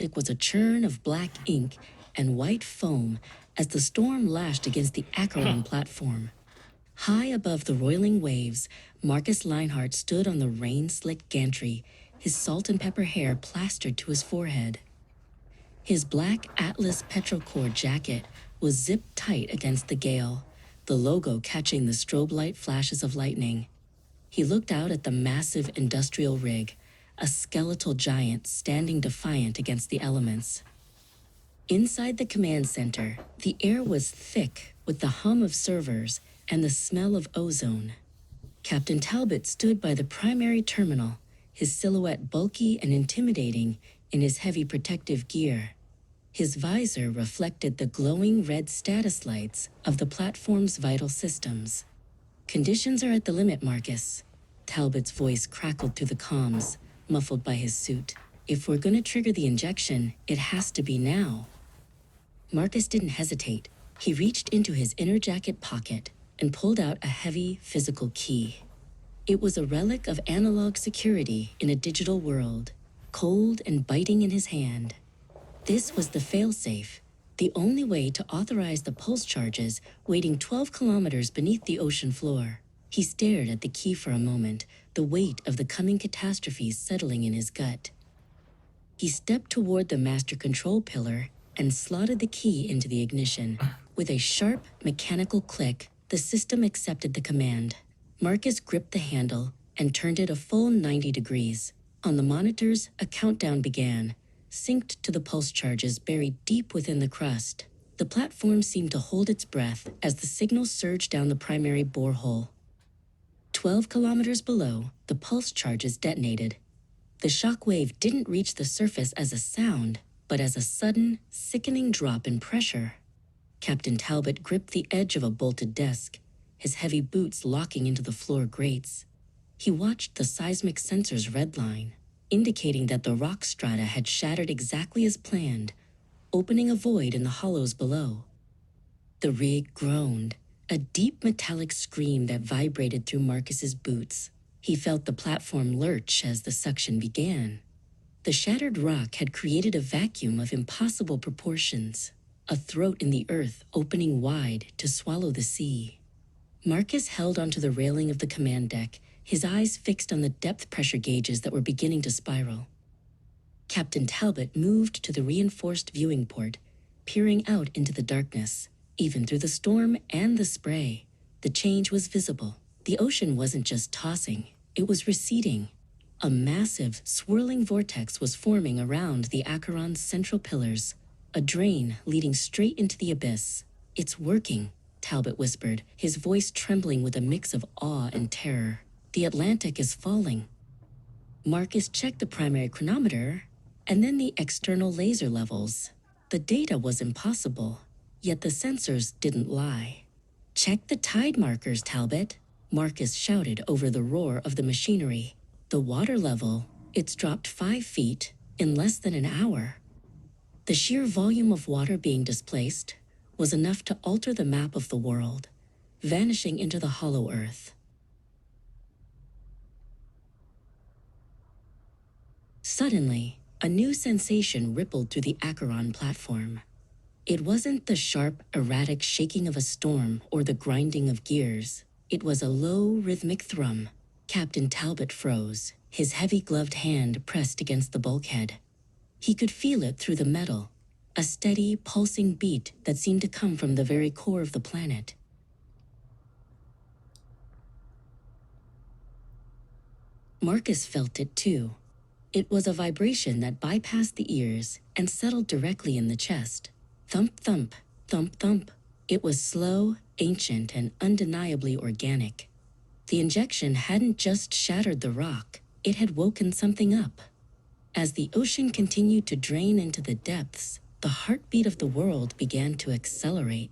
It was a churn of black ink and white foam as the storm lashed against the Acheron platform. High above the roiling waves, Marcus Leinhardt stood on the rain-slicked gantry, his salt and pepper hair plastered to his forehead. His black Atlas petrocore jacket was zipped tight against the gale, the logo catching the strobe light flashes of lightning. He looked out at the massive industrial rig, a skeletal giant standing defiant against the elements. Inside the command center, the air was thick with the hum of servers and the smell of ozone. Captain Talbot stood by the primary terminal, his silhouette bulky and intimidating in his heavy protective gear. His visor reflected the glowing red status lights of the platform's vital systems. "Conditions are at the limit, Marcus." Talbot's voice crackled through the comms, muffled by his suit. "If we're gonna trigger the injection, it has to be now." Marcus didn't hesitate. He reached into his inner jacket pocket and pulled out a heavy physical key. It was a relic of analog security in a digital world, cold and biting in his hand. This was the failsafe, the only way to authorize the pulse charges waiting 12 kilometers beneath the ocean floor. He stared at the key for a moment, the weight of the coming catastrophe settling in his gut. He stepped toward the master control pillar and slotted the key into the ignition. With a sharp, mechanical click, the system accepted the command. Marcus gripped the handle and turned it a full 90 degrees. On the monitors, a countdown began, synced to the pulse charges buried deep within the crust. The platform seemed to hold its breath as the signal surged down the primary borehole. 12 kilometers below, the pulse charges detonated. The shock wave didn't reach the surface as a sound, but as a sudden, sickening drop in pressure. Captain Talbot gripped the edge of a bolted desk, his heavy boots locking into the floor grates. He watched the seismic sensors redline, indicating that the rock strata had shattered exactly as planned, opening a void in the hollows below. The rig groaned, a deep metallic scream that vibrated through Marcus's boots. He felt the platform lurch as the suction began. The shattered rock had created a vacuum of impossible proportions, a throat in the earth opening wide to swallow the sea. Marcus held onto the railing of the command deck, his eyes fixed on the depth pressure gauges that were beginning to spiral. Captain Talbot moved to the reinforced viewing port, peering out into the darkness. Even through the storm and the spray, the change was visible. The ocean wasn't just tossing, it was receding. A massive, swirling vortex was forming around the Acheron's central pillars, a drain leading straight into the abyss. "It's working," Talbot whispered, his voice trembling with a mix of awe and terror. "The Atlantic is falling." Marcus checked the primary chronometer and then the external laser levels. The data was impossible, yet the sensors didn't lie. "Check the tide markers, Talbot," Marcus shouted over the roar of the machinery. "The water level, it's dropped 5 feet in less than an hour." The sheer volume of water being displaced was enough to alter the map of the world, vanishing into the hollow earth. Suddenly, a new sensation rippled through the Acheron platform. It wasn't the sharp, erratic shaking of a storm or the grinding of gears. It was a low, rhythmic thrum. Captain Talbot froze, his heavy-gloved hand pressed against the bulkhead. He could feel it through the metal, a steady, pulsing beat that seemed to come from the very core of the planet. Marcus felt it too. It was a vibration that bypassed the ears and settled directly in the chest. Thump, thump, thump, thump. It was slow, ancient, and undeniably organic. The injection hadn't just shattered the rock, it had woken something up. As the ocean continued to drain into the depths, the heartbeat of the world began to accelerate.